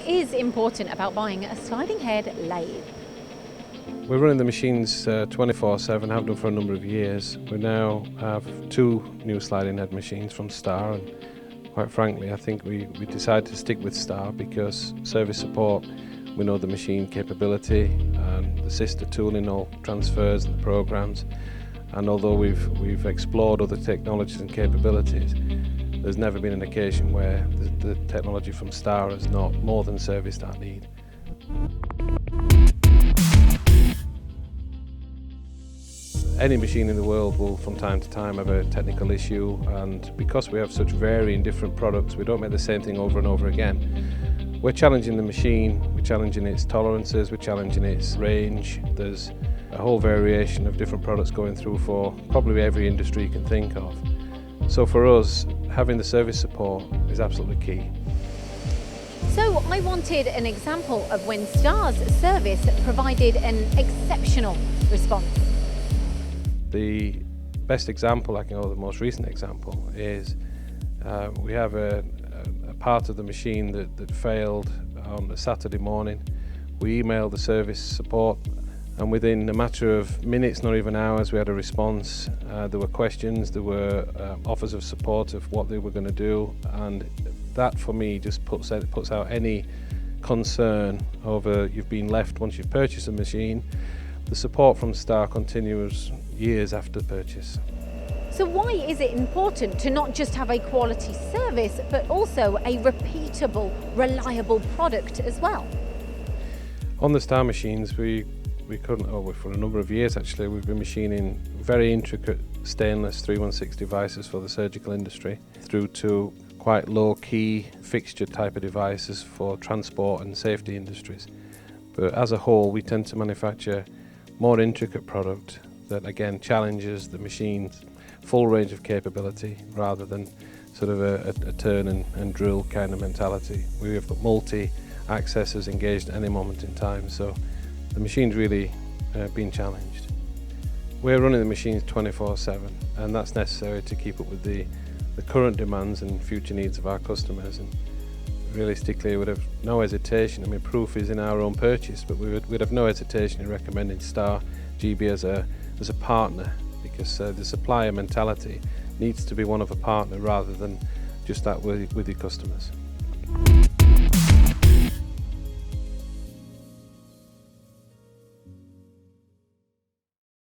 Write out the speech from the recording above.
is important about buying a sliding head lathe? We're running the machines 24/7, have done for a number of years. We now have 2 new sliding head machines from Star, and quite frankly I think we decided to stick with Star because service support, we know the machine capability and the sister tooling all transfers and the programs, and although we've explored other technologies and capabilities, there's never been an occasion where the technology from Star has not more than serviced our need. Any machine in the world will from time to time have a technical issue, and because we have such varying different products, we don't make the same thing over and over again. We're challenging the machine, we're challenging its tolerances, we're challenging its range. There's a whole variation of different products going through for probably every industry you can think of. So for us, having the service support is absolutely key. So I wanted an example of when Star's service provided an exceptional response. The best example, or the most recent example, is we have a part of the machine that failed on a Saturday morning. We emailed the service support, and within a matter of minutes, not even hours, we had a response. There were questions, there were offers of support of what they were going to do, and that for me just puts out any concern over you've been left once you've purchased a machine. The support from Star continues years after purchase. So why is it important to not just have a quality service, but also a repeatable, reliable product as well? On the Star machines, we couldn't, for a number of years actually, we've been machining very intricate stainless 316 devices for the surgical industry, through to quite low-key fixture type of devices for transport and safety industries. But as a whole, we tend to manufacture more intricate product that again challenges the machine's full range of capability rather than sort of a turn and drill kind of mentality. We have got multi-accessors engaged at any moment in time, so the machine's really been challenged. We're running the machines 24/7, and that's necessary to keep up with the current demands and future needs of our customers. And realistically, we'd have no hesitation. I mean, proof is in our own purchase, but we'd have no hesitation in recommending Star GB as a partner, because the supplier mentality needs to be one of a partner rather than just that with your customers.